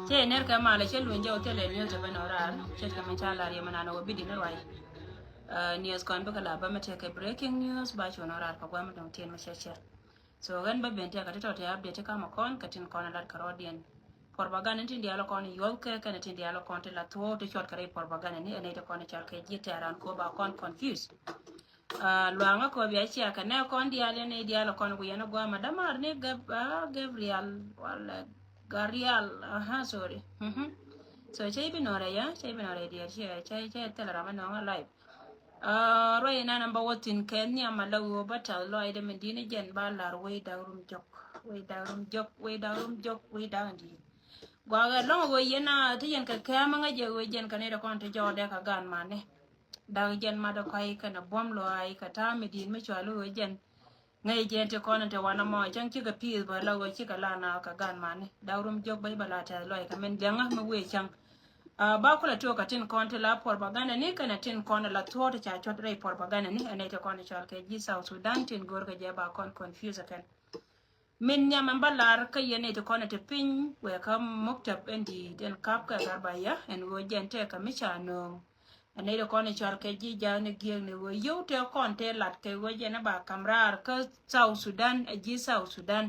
che ner ka mala che lunje hotel el news ba norar che ka man chala ri mana no bidi na wai news kon ba kala ba mate ka breaking news ba cho norar ka gwa ma tin ma che so gan ba bente ka to update ka ma kon ka tin kon lat karodian propaganda tin dialo kon yol ka kan tin dialo kon te la to to chot kare propaganda ni ene to kon chal ke jite aran ko ba kon confuse luanga ko bi achi aka ne kon dialo ne dialo kon ku yana gwa madamar ne Gabriel wala Garial sorry so chai binore ya chai binore dia chai tela rama no live roi na number watin Kenya malawo bata lo ide medina jen ba lar way dawrum jok way down di gwaga long go yena tiyen ka kama nga je go jen kaneda kon to jode ka gan mane da jen ma do kai kana bom lo ai ka ta medin me chwalu jen ngay jen te kon te wana mo chang chi ka pi ba lo go chi ka lana ka gan mane dawrum jok bai bala ta lo ka men janga ma we chang ba kula to ka tin kon te la propaganda ni kana tin kon la to ta cha chot rei propaganda ni ane te kon chal ke ji South Sudan tin gor ka je ba kon confuse kan min nyama balar ka yene to kon te pin we ka muktab endi den kap ka garbaya en go jen te ka mi cha no ane to kon chal ke ji ja ne gieng ne go yo te kon te lat ke go jen ba kamrar ka South Sudan e ji South Sudan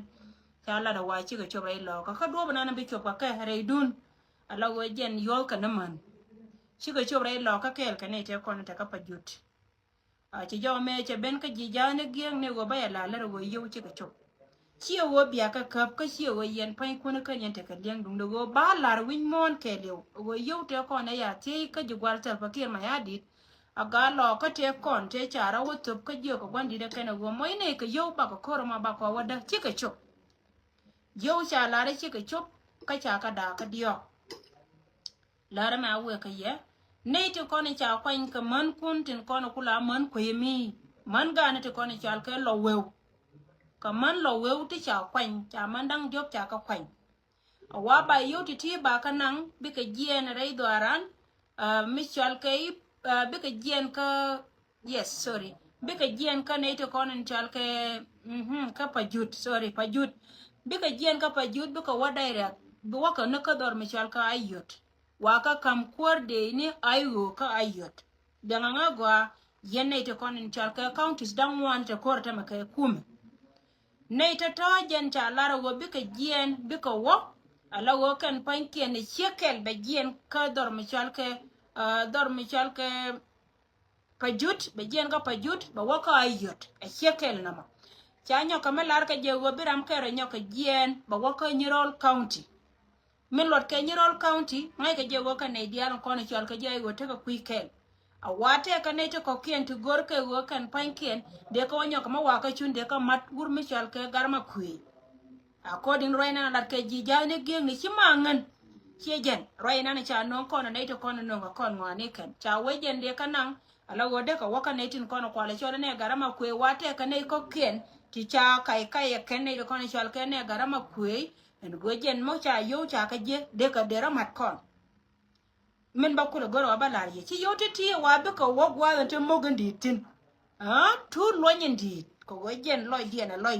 ka la da wa chi ka chot rei lo ka do bana bi chot ka rei dun ala go jen yol ka naman chi ka chobra lo ka kel ka ne te kon ta ka pajut chi jo me che ben ka ji ja ne gieng ne go ba ya la go yo chi ka chob chi wo bia ka kap ka chi wo yen pai kun ka yen te ka liang dung go ba lar win mon ke le go yo te kon ya te ka ji gwal tar fakir ma ya dit aga lo ka te kon te chara wo tup ka jo ko gwandi de ka ne go moy ne ka yo ba ko kor ma ba ko wada chi ka chob yo cha la re chi ka chob ka cha ka da ka dio lara ma we ka ye nei to kon cha kwan ka man kun tin kon kula man ko yemi man ga ne to kon cha ka lo we ka man lo we ti cha kwan cha man dang job cha ka kwan wa ba yo ti ba ka nang bi ka jien rei do aran mi chal ka bi ka jien ka yes sorry bi ka jien ka nei to kon chal ka ka pajut sorry pajut bi ka jien ka pajut bi ka wadaira bi wa ka na ka dor mi chal ka ayot waka kam kworde ni ayo ka ayot danga ngagwa yenne te konin chalka counties dan wan te korta maka kume nei ta tajen cha lara go bika jien bika wo ala wo kan panke ne chekel be jien ka dor mi chalka pajut be jien ka pajut ba waka ayot a chekel nama cha nyoka melar ka je go biram kere nyoka jien ba waka nyirol county min lot ke nyirol county ngai ke jego ka ne dial kono chal ke jego te ko kwikel a wate ka ne te ko kien to gor ke go kan pankien de ko nyo ka ma wa ka chun de ka mat gur mi chal ke garma kwi according roina na ke ji ja ne geng ni chimangan chejen roina na cha non kono ne te kono no ka kon ngane kan cha wejen de kanang ala go de ka waka ne tin kono kwale chole ne garama kwi wate ka ne ko kien ti cha kai kai ke ne ko ne chal ke ne garama kwi en go jen mo cha yo cha ka je de ka dera mat kon men ba kula goro ba la ye chi yo te ti wa be ko wo gwa te mo gandi tin tu lo nyin di ko go jen loy di na loy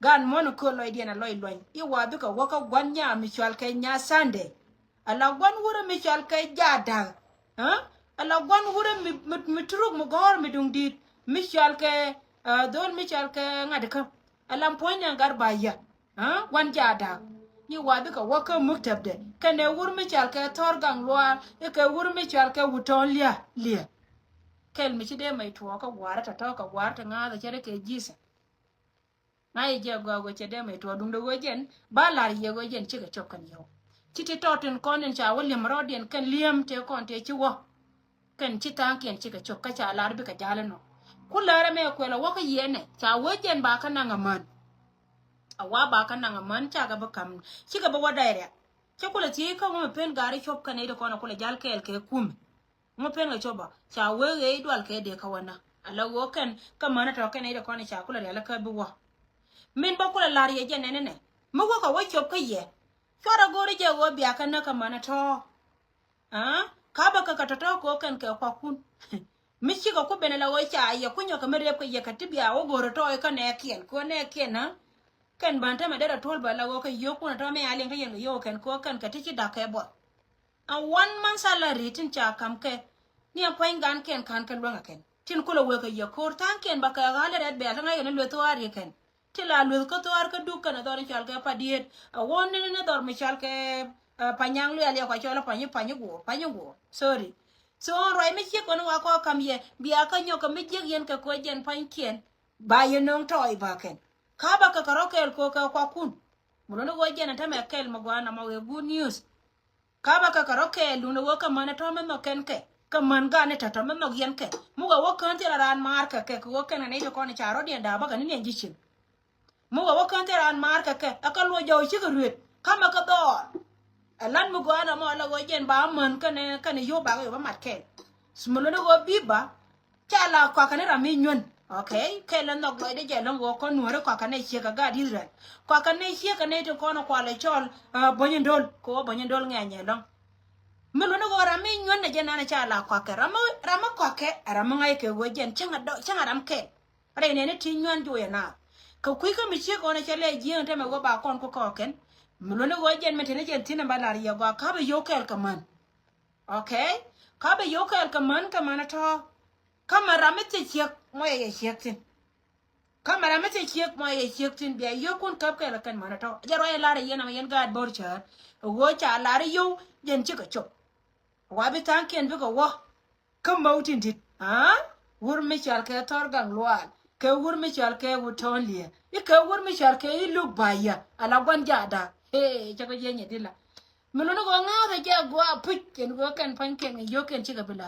gan mon ko loy di na loy i wa be ko wo ka gwan nya mi chal ke nya sande ala gwan wuro mi chal ke jada ala gwan wuro mi truk mo gor mi dung di mi chal ke don mi chal ke ngade ka ala ponya gar ba ya wan jada ni wadi ka waka muktab de kane wurmi chal ka torgang loa e ka wurmi chal ka wuton lia kel mi chide mai to ka gwara ta ka gwara ta nga da chere ke jisa ngai je go chede mai to dum do go jen ba la ye go jen chika chokan yo chiti totin konen cha wolim rodien kan liam te kon te chiwo kan chita kien chika chokka cha lar bi ka jalano kulare me ko la waka yene cha wojen ba kana ngaman awa ba kan nan man cha ga ba kam ci ga ba wadaire ci kula ci ka mo pen gari chop kan ida kono kula jal kel ke kum mo pen ga choba cha we ge idwal ke de ka wana ala wo kan ka mana to kan ida kono cha kula ala ka bi wa min ba kula lar ye je ne mo ko ka wo chop ka ye fara gori je wo biya kan na ka mana to ka ba ka to ko kan ka kwa kun mi ci ga ku bene la wo cha ye kunyo ka mere ko ye ka tibia wo goro to ka ne kien ko ne kien ken banta ma dera tol bala go ka yoku na to me alen ka yen yo ken ko kan ka tiki da ke bo a 1 month salary tin cha kam ke ni a point gan ken kan kan longa ken tin ko lo we ka yokor tan ken ba ka gale red be ta ngai ne le to ari ken tila lu ko to ar ka du kana do chal ke pa diet a won ne dor me chal ke panyang lu ali ko chola panyu go sorry so roi me che ko no ko kam ye bia ka nyo ka me je yen ka ko jen pan kien ba ye nong toy ba ken ka ba ka karo kel ko ka kwa kun muno no go jen ta me kel mo gwana ma we good news ka ba ka karo kel lu no go ka mana to me no ken ke ka man ga ne ta to me no yen ke mu ga wo kan tira ran mar ka ke ko ken ne to ko ne charo dia da ba ka ni nji chin mu ga wo kan tira ran mar ka ke aka lo jo chi ka ruet kama ka do lan mu gwana mo la go jen ba man ka ne yo ba yo ba mat ke smulo no go biba cha la kwa ka ne ra mi nyun okay ke lan no go de je lo go ko nuore kwa ka ne chi ka ga di re kwa ka ne chi ka ne to ko no kwa le chol bonyendol ko bonyendol nganye long melo no go ra mi nyun ne je na cha la kwa ka rama kwa ke rama ngai ke go jen changa ram ke re ne ti nyun jo ya na ka kui ka mi chi ko ne chele ji ente me go ba kon ko ken melo no go jen me tene jen tina balari ya go ka be yo kel ka man okay ka be yo kel ka man to kamera mete chek mo ye chek tin kamera mete chek mo ye chek tin bia yo kun kap ka la kan mana to jaro ya lare yena yen gad bor cha wo cha lare yo jen chika chop wa bi tan ken bi go wo kam mautin dit ha wur mi chal ke tor gang lwal ke wur mi chal ke wu ton lie e ke wur mi chal ke lu baya ala gwan jada he cha ko yenye dila melo no go nga ta ja go apik ken go kan pan ken yo ken chika bila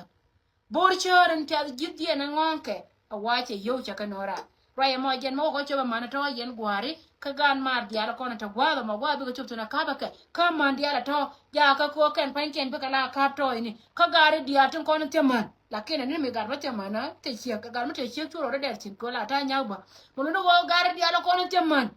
bor choren ta jidye na ngonke a wache yo chaka nora raya mo jen mo ko choba mana to yen gwari ka gan mar diala kona ta gwado mo gwado ko chuptuna kabaka ka man diala to ya ka ko ken pan ken bika la kap to ini ka gari dia tun kono teman lakini ni mi garba temana te chia ka garma te chia churo de tin ko la ta nyauba mo no go gari diala kono teman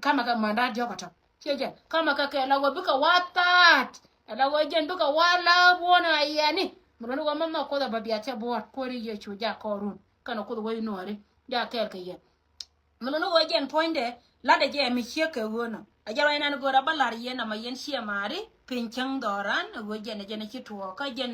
kama ka manda joko to cheje kama ka ke la go bika watat la go jen bika wala bona yani muno wa mamma ko da babia te bot ko ri ye chuja ko run kana ko wo nore ya ker ke ye muno wa jen poinde la de je mi cheke wono a jaro ina go ra balar ye na ma yen sia mari pinchang doran wo jen chi tuo ka jen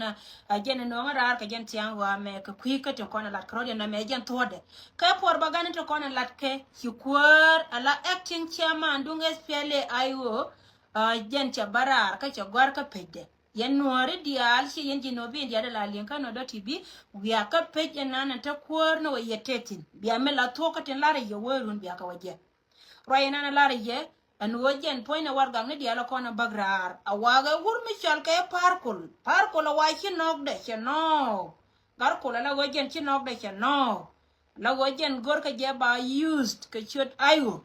no ngara ka jen tiang wa me ka kwi ka to kona lat kro na me jen tode ka por bagani to kona lat ke hikwar ala acting chairman dung SPLA ayo jen cha barar ka cha gwar ka pede yen nuore dial shi yen jinobi dia de la linka no do tibi wiya ka pej nana ta kwor no yetetin biya me la to ka tin lare yo werun biya ka waje royena na lare ye an wojen poina wargang ne dia la kona bagrar awaga gur mi chal ka parkul wa chi nok de che no gar ko la wojen chi nok de che no la wojen gor ka je ba used ka chot ayo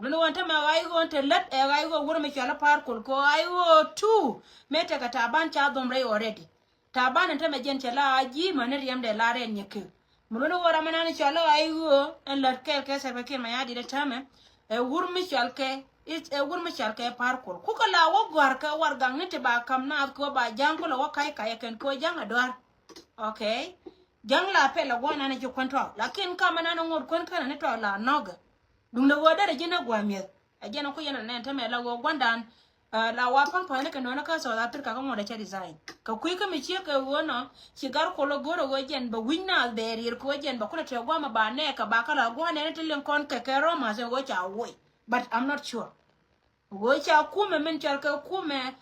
Lulu wanta ma aigo wanta let aigo wuro me chala parkul ko aigo tu mete ka taban cha domre already taban enta me jen chala aji mane riam de lare nyeke mulunu wora manani chala aigo en let ke se be ke ma yadi de tame wuro me chalke it wuro me chalke parkul ku kala wo gwar ka war gang ne te ba kam na ko ba jang ko lo kai kai ken ko jang adwar okay jang la pe la gona ne ju control lakin kama na ngor kon kana ne to la noga dung na wada da jina gwamiet ajena ko yana nan tame la go gwandan la wa pan pa ne kana ka so Africa ka ngoda cha design ka kui ka mi che ka wono shigar ko lo goro go jen ba winna berir ko jen ba kula te gwama ba ne ka ba kala go ne te len kon ke roma se go cha woi but I'm not sure go cha kume men chal ka kume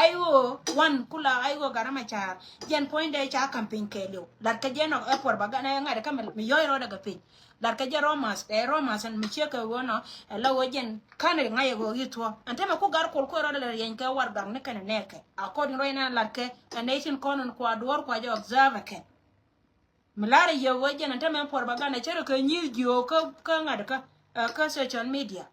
ayo one kula ayo garama cha jen point de cha camping kelio la ka jeno e por ba ga na ngade ka mi yoiro daga pin dar ka romas an miche ka wono la wojen kanere ngaye go yitwo antema ku gar kol ko ro la yen ka war gang ne kana neke according roina larke a nation konon ko adwor ko jo observe ke milare ye wojen antema por bagana chere ka nyirjo ka ngad ka social media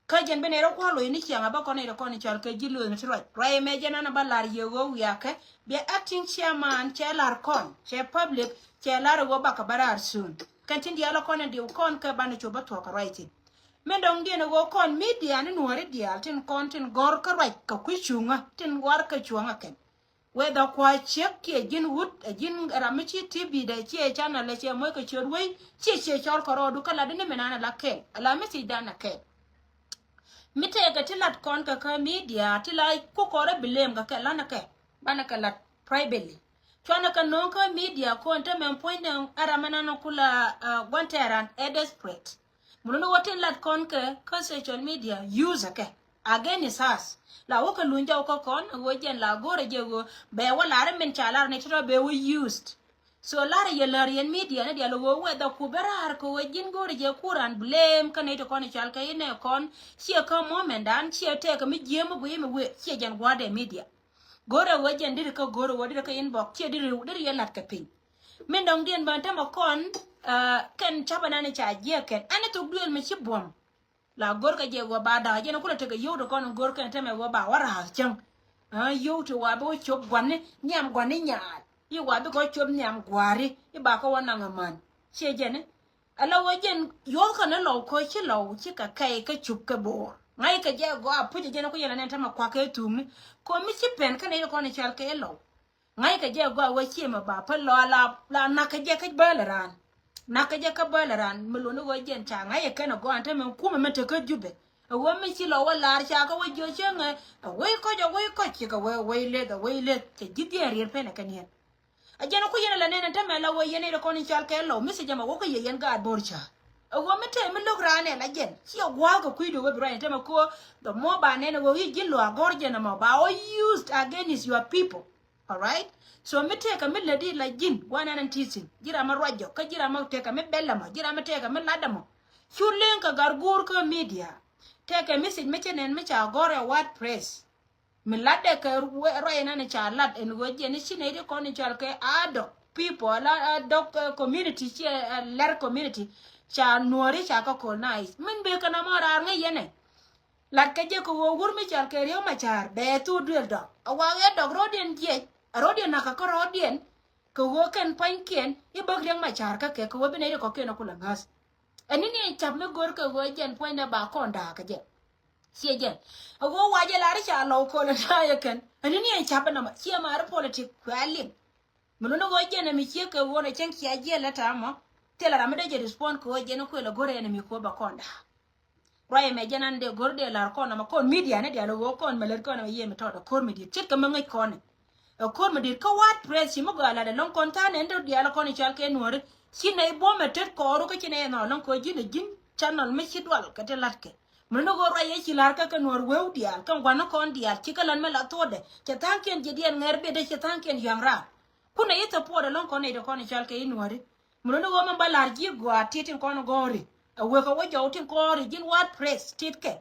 ka jen bene ro ko lo ni chianga ba kono ko ni chal ka jilu ni tro rai me jena na balar ye go yake be acting chairman chelar kon che public chelar go baka barar soon kantin dia la kona di kon ka bana choba to ka right men dong dia no go kon media ni nuore dia tin kon tin gor ka right ka ku chunga tin war ka chunga ken whether kwa check ke jin wood jin ramichi tv de che channel le che mo ke chorwe che chor koro du kala de menana la ke ala mi si dana ke mite ga tilat kon ka media tilai ku kore bilem ga ke lana ke bana ka lat privately chwana ka non ka media ko ente men point aramana no kula wanteran e desperate muno wotin lat kon ka social media use ke again is us la woka lunja ko kon wojen la gore jego be wala re men chala ne tro be we used so lara ye larian media ne dia lo we da ku berar ko wojin gore je kuran blame kan ito kon chal ka ine kon sie ka moment dan sie te ka mi jemo bu yeme we sie jan gwade media gore wojen dir ka gore wodi ka inbox sie dir ye lat ka pin men dong dien ban ta ma kon ken chabana ne cha je ken ane to duel me chi bom la gor ka je go ba da je no kula te ga yo do kon gor ka te me go ba wara chang yo to wa bo chop gwan nyam gwan nya yi wa bi ko chop nyam gwari yi ba ko wana ngaman che je ne ala wo jen yo ka na lo ko chi ka kai ka chup ka bo ngai ka je go a pu je no ko yela ne ta ma kwa ka tum ko mi chi pen ka ne ko ne chal ka lo ngai ka je go a wo chi ma ba pa lo la na ka je ka ba la ran nakaje ka balaran mulunu wojen cha ngai ke no go ante men kuma men te ka jube wo mi chi lo wala cha ka wo jo chenga wo ko chi ka wo le ke jidi ari pe na kanien ajana ku yena la nena ta mela wo yene ko ni chal ke lo mi se jama wo ko yen ga borcha wo mi te mi lo grane la jen chi ogwa ko kuido we bra ente ko the more ba nene wo yi lo agorje na ma ba o used against your people. All right, so me take a melody like jin one and teaching jira ma rojo ka jira ma take a me bella ma jira ma take a me ladamo chulen ka gargur ka media take a message me chen me cha gore WordPress me ladde ka roye na ne cha lad en woje ni chine de ko ni cha ke ado people la dok community che ler community cha nuori cha ka ko nice min be kana mara ngai yene lad ka je ko wogur me cha ke ryo ma char be tu dul do awa dog rodien je rodien na ka ko rodien ko wo ken pankien i bagriang ma char ka ke ko wo bene ko ke no kula gas ani ni chap me gor ka wo jen point na ba ko nda ka je sie jen wo wa je la ri cha lo ko na ya ken ani ni chap na ma sie ma ar politic kwali muno no wo jen mi che ka wo na chen kia je la ta mo tela ra me de je respond ko je no ko la gore ne mi ko ba ko nda roye me janan de gorde la ko na ma ko media ne dia lo wo ko me le ko na ye me to ko media tit ka ma ngai ko ne ko me dir ka WordPress mo ga la de lon konta ne ndo dia la ko ni chal ke nuore si ne bo me tet ko ro ko ci ne no lon ko jine jin channel me ci dwal ka te lat ke mo no go roye ci lar ka ka nuor wew dia kan gwana ko dia ci ka lan me la to de ci tanken je dien ngerbe de ci tanken yangra kuna yeta po de lon ko ne de ko ni chal ke nuore mo no go ma balar ji go atitin ko no gori we ko wajo tin ko rigin WordPress titke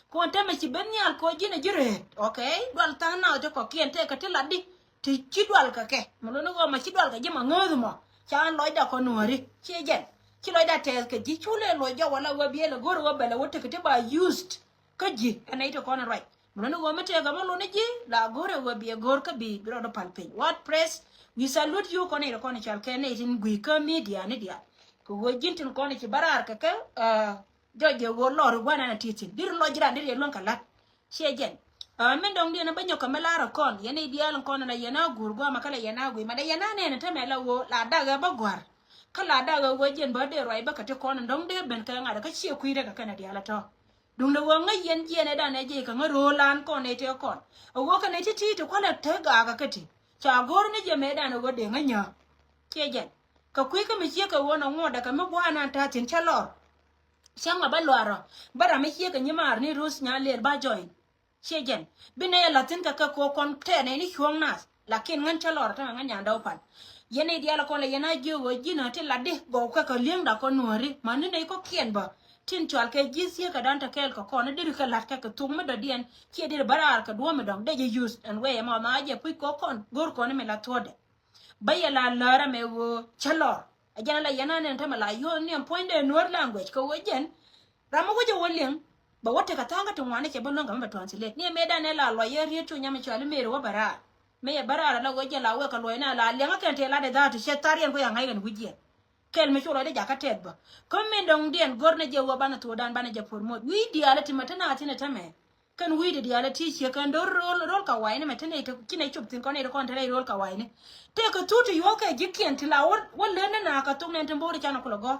ko ta me ci ben yal ko jine jire okay dwal ta na to ko kien te ka te ladi ti ci dwal ka ke mo no go ma ci dwal ka jima ngodu mo cha loy da ko nori ci jen ci loy da te ka ji chule lo jo wala we biele gor wo bele wote ke te ba used ka ji ana ito ko na right mo no go ma te ga mo lo ne ji la gore we bie gor ka bi bro do palpin WordPress we salute you ko ne ko ne chal ke ne tin gui ka media ne dia ko wo jintin ko ne ci barar ka joje wo lor gwana na titin dir lo jira dir lon kala shejen men dong dia na banyo ka melara kon yene dial kon na yana gurgo makala yana gui mada yana ne ta mela wo la daga bagwar kala daga wo jen ba de roi ba ka te kon dong de ben ka ngada ka che kui daga kana diala to dung de wo ngai yen jene da ne je ka ngaro lan kon ne te kon wo ka ne ti to kwala te ga ka kati cha gor ne je me da no go de nganya shejen ka kui ka mi che ka wona ngoda ka me bwana ta tin chalor shanga balwaro bara mi che ka nyimar ni rus nya ler ba join shejen bine ya latin ka ko kon te ne ni chuang nas lakin ngan chalor ta ngan nya ndaw pan yene dia la kon le yana jowo jina te lade go ka ka lieng da kon nori mani ne ko kien ba tin chwal ke jisia ka danta kel ka kon dir ka lat ka tum me do dien che dir barar ka do me dong de je use and we ma ma je pu ko kon gor kon me la tode bayala lara me wo chalor ajana la yana ne ta mala yo ne point de nor language ko wojen ramo ko je woleng ba wote ka tanga to wane ke bolon ga ba translate ne me da ne la lo ye ri to nyame chali me ro bara me ye bara la woje la we ka lo na la le ka te la de da to shetarian ko ya ngai gan wuje kel me chulo de jaka ted ba ko me dong dien gorne je wo bana to dan bana je promote wi di ala timata na tina tame kan wi de dia la ti che kan do rol ka wai ne meten ne to kinai chup tin kon ne kon tare rol ka wai ne te ka tutu yo ka jikien ti la won le na ka tung ne tembo de chana ko go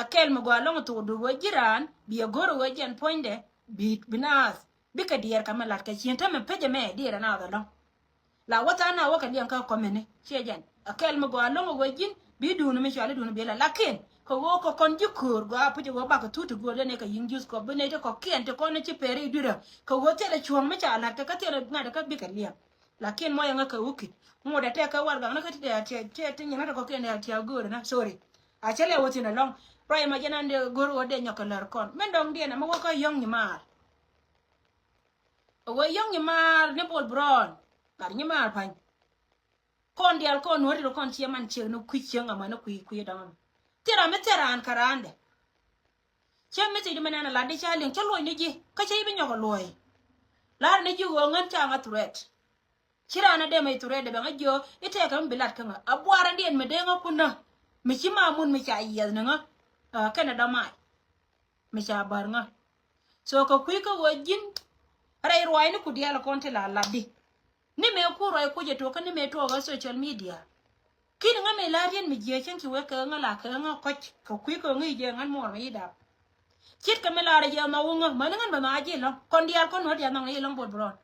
akel mo gwa long to do jiran bi goro wo jen poinde bi binas bi ka dier ka malat ka chien ta me peje me dier na da long la wata na wo ka lian ka ko mene che jen akel mo gwa long wo jin bi du no me chale du no bi la lakin ko wo ko kon jikur gwa puje wo ba ka tutu go ne ka yin jus ko bene to ko kien to ko ne chi pere dura ko wo te le chuong me chala ta ka te le na ka bi ka lian lakin mo yang ka uki mo da te ka war ga na ka te te nyana ko kien ya ti go na sorry a chele wo tin long Rai ma jana de goro de nyokalar kon men dong dia na mo ko yong ni mar o yong ni mar ne bol bron kar ni mar pan kon dial kon wori kon tie man che no ku chiang ama no ku dang tira me tira an karande che me ti mena la de cha len cha loy ni ji ka che bi nyoko loy lar ne ji wo ngan cha nga turet chira na de mai turet de ba jo ite ka mbilat ka nga abwara ndien me de nga kuna me chi ma mun me cha yel na nga Canada mai me cha bar nga so ko ku ko wajin rai roi ni ku dia la konte la labi ni me ku roi ku je to ka ni me to ga social media kin nga me la rien me je chen ki we ka nga la ka nga ko ku ko ngi je ngan mo mi da chit ka me la re je ma wu nga ma ngan ba ma je lo kon dia kon ho dia nang ni long bol bron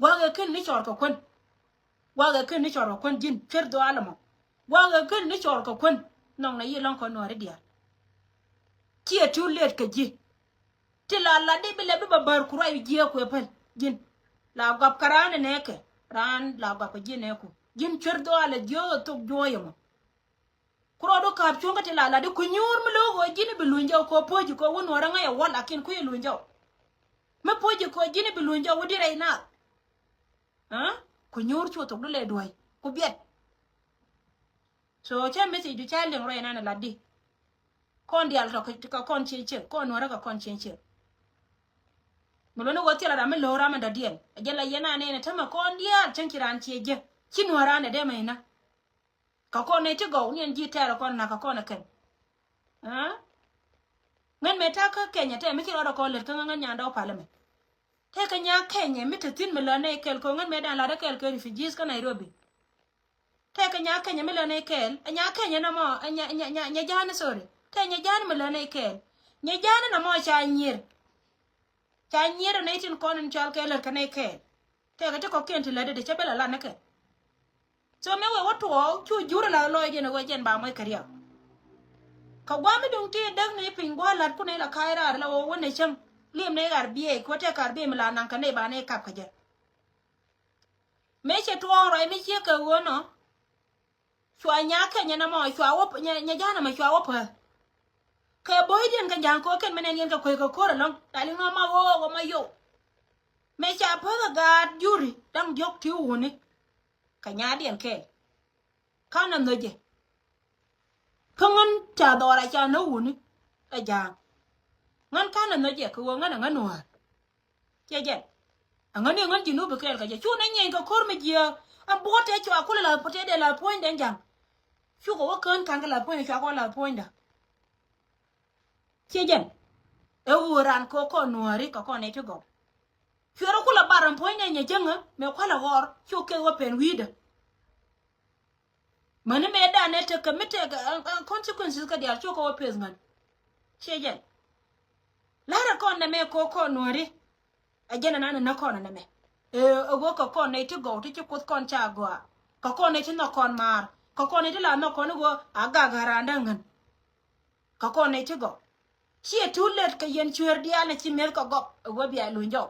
wa ga kin ni chor ko kon wa ga kin ni chor ko kon jin fer do alamo wa ga kin ni chor ko kon nong na yi long ko no re dia chia tu let ka ji ti la de bile be babar ku rai ji ko pel jin la gap karane ne ke ran la gap ji ne ku jin cher do ala jo to joyo mo kuro do kap chunga ti la de ku nyur mi lo go jini bi lunja ko poji ko won wara nga ya wala kin ku lunja me poji ko jini bi lunja wodi rai na ha ku nyur chu to le doy ku biet so cha me ti du cha le rai na la di kon dial to ka kon cheche kon wara ka kon cheche mulono woti la me lora me da dien ajela yena ne tama kon dial chen kiran cheje kin wara ne de mai na ka kon ne ti go nyen ji tera kon na ka kon ken ha ngan me ta ka kenya te me kiro da kon le kan ngan nya ndo pale me te ka nya kenya me te tin me la ne kel ko ngan me da la da kel ko refugees ka Nairobi te ka nya kenya me la ne kel nya kenya na mo nya jana sorry te nya jan me lane kel nya jan na mo cha nyir na itin konin chal kel ka ne kel te ga te ko ken ti lade de chebela la na ke so me we woto chu jura la lo je na we jen ba mo kariya ka gwa mi dong ti dag ne pin gwa lat ku ne la kaira la wo wona cham lim ne gar biye ko te kar bi mi la nan ka ne ba ne kap ka je me che to ro mi che ka wono chwa nya ke nya na mo chwa wo nya jana ma chwa wo pa ke boy den kan jang ko ken menen yen ka ko long dali no ma wo ma yo me cha pa ga juri dang jok ti woni ka nya den ke kana no je kangon cha dora cha no woni a jang ngan kana no je ko ngan no je ngan ji no be kel ka je chu na nyen ka kor me je am bote chwa ko la pote de la point den jang chu ko kan kan la point chwa ko la point da Chijen, ran ko nuari ko ne to go. Fioro kula baran poine nya jenga me kwala hor chuke wo pen wida. Mane me da ne te kamite consequences ka dia chuko wo pes man. Chijen. Lara kon na me ko nuari. Ajena nana na kon na me. Ogo ko ne to go to chukut kon cha go. Ko ne to no kon mar. Ko ne to la no kon go aga garanda ngan. Ko ne to go. Chia tu let ka yen chuer dia na chi mer ko gop wo bia lunjo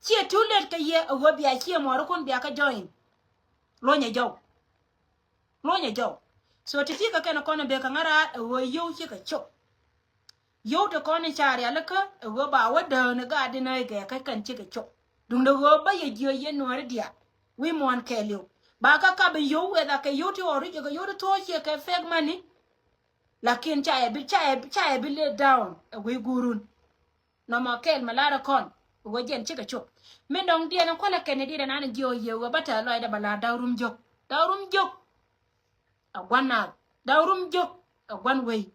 chia tu let ka ye wo bia chia mo ro kon bia ka join lo nya jo so ti ka kana kono be ka ngara wo yo chi ka chop yo to kono chari ala ka wo ba wo da na ga de na ga ka kan chi ka chop dung do wo ba ye jo ye no ri dia we mon ke liu ba ka be yo we da ka yo ti ori ga yo to chi ka fake money lakin chae bi lay down we gurun no ma kel malara kon wo jen chika chop me dong dia na kola kennedy na na jo ye wo bata lo da bala dawrum jok agwana dawrum jok agwan we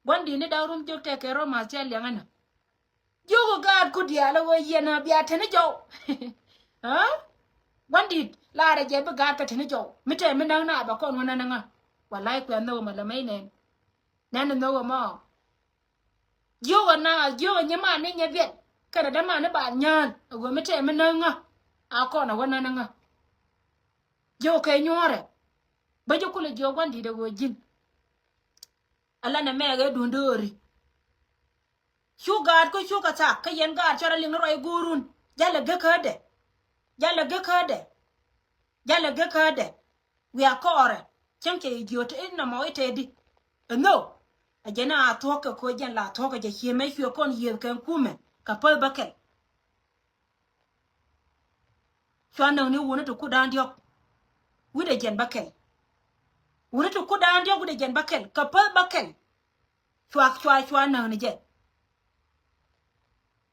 gwandi ne dawrum jok te ke roma chel yangana yo ga ku dia la wo yena bia tene jo ha wandi la ra je ba ga ka tene jo mite mi nang na ba kon wona nga wallahi ku ando ma la mai ne nan no ma yo na yo nyama ne nya viet kada da ma ne ba nyan go mite mi nang nga a ko na wona nga yo ke nyore ba jo kule jo wandi de go jin ala na me ga dundori sugar ko sugar ta ka yen ga chara ling roi gurun jala ga kade jala ga kade jala ga kade we are core chanke idiot in na mo itedi no ajena atoka ko jen la toka je hieme hyo kon yen kan kume ka pol bakel chwana ni wona to kudan diok wude jen bakel wona to kudan diok wude jen bakel ka pol bakel chwana ni je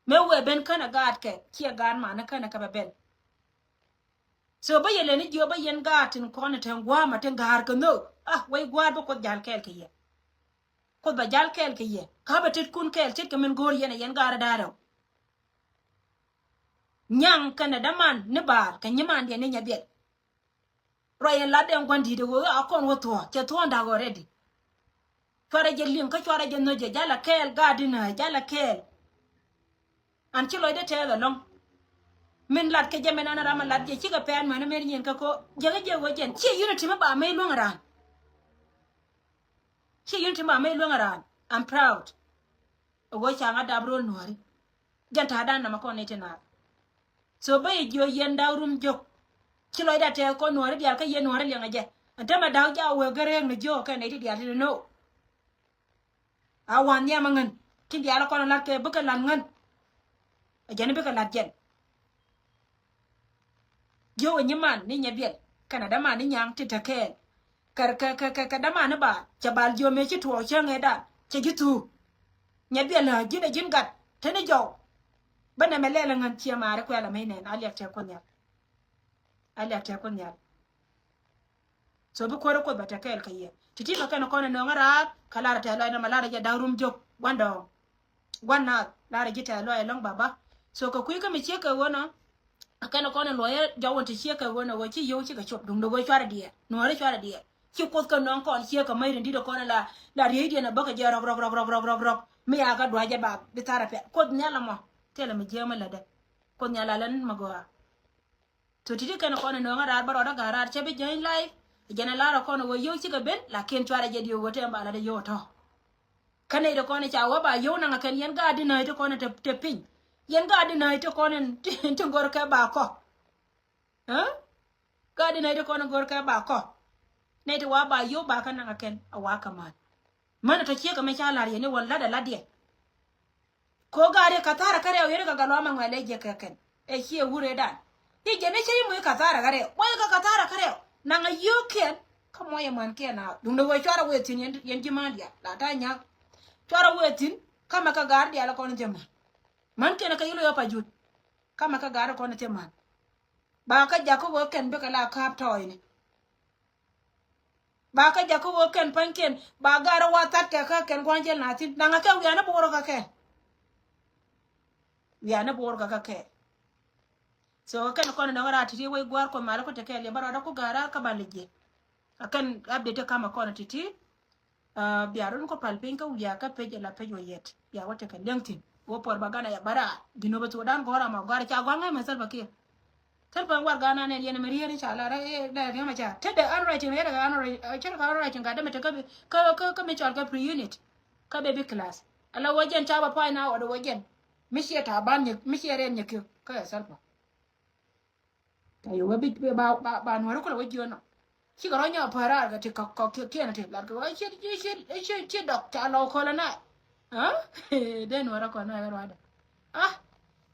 mewe ben kana gad ke kia gan ma na kana ka babel so ba yele ni jo ba yen gatin ko na tan gwa ma tan gar ka no wai gwa ba ko jal kel ke ye ko ba jal kel ke ye ka ba tit kun kel tit ka men gor yen gar daro nyang kana da man ni bar ka nyiman de ni nyabel royen la den gwandi de wo akon wo to che to nda go ready fara je lim ka fara je no je jala kel gadina jala kel an ci loy de tele long min lat ke jamen ana rama lat je ci ga pen man mer nyen ka ko je wo jen ci unity ma ba mai long ran ci unity ma mai long ran I'm proud wo cha nga dabro nori janta dan na ma ko ne tena so ba jo yen dawrum jok ci loy da te ko nori dial ka yen nori le nga je anta ma daw ja wo gare ng jo ka ne di dial no awan ya mangan ti dial ko na lat ke bu ka lan ngan ajane be ka lat jen yo nyiman ni nyabiel kana dama ni nyang ti take ka dama na ba jabal jo me chi to chenge da che gitu nyabiel ha jina jin gat tane jo bana melela ngan chi mare ko la menen ali akte ko nya so bu ko ko bata kel kaye titi ka kana kona no ngara kala ta lo na malara ja darum jok wando wanna lara jita lo ai long baba so ka kuyi ka mi che ka wona akana kona loya jawon ti che ka wona wo chi yo chi ka chop dum do go chwara die no re chwara die chi ko ka non kon che ka mai ndi do kona la ri die na baka je rok mi ya ga dwa je ba bitara pe ko nyala mo tele mi je ma la de ko nyala lan magoa to titi kana kona no ngara baro da garar che be join live jana lara kona wo yo chi ka ben la ken chwara je dio wote ba la de yo to kana do kona cha wa ba yo na kan yen ga dina to kona te pin yen ga dina to kona to gor ka ba ko ha ga dina to kona gor ka ba ko ne to wa ba yo ba kana ken awa ka man to che ka me cha la ye ne walla da la die ko ga re ka tara kare yo ga galwa man wale je ka ken e chi wure da ye je ne chi mu ka tara kare wai ka tara kare na nga yo ken ka mo ye man ken na dum do wo chara we tin yen ji man dia la ta nya chara we tin kama ka gar dia la ko ne jema man ken ka yilo yo pa jut kama ka gar ko ne te man ba ka ja ko wo ken be ka la kap toy ne ba ka ja ko wo ken pan ken ba gar wa tat ka ken ko angel na tin na nga ka wi ana boro ka ke wi ana boro ka ke so ken ko ne ngara titi we gwar ko mala ko te ke le baro da ko gara ka balije akan update kama ko ne titi biarun ko palpin ka wi ka peje la pejo yet ya wote ka LinkedIn wo por bagana ya bara dino beto dan ko ma gwar cha gwanga ma salba ke salba war gana ne yene meriye ni cha la ra da ne ma cha tede an writing ne daga an writing ka writing ga da meta ka me cha ka pre unit ka baby class ala wajen ta ba fa na wada wajen mishiya ta ban ne mishiya ren ne ka ya salba tayo wabi ba no ko wajen no shi ga ronya fara ga ti ka ke na ti la ko shi dok ta lo ko la na den wara ko na wada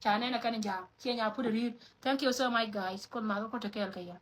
chane na kan ja kenya put it. Thank you so much guys kon ma ko take kaya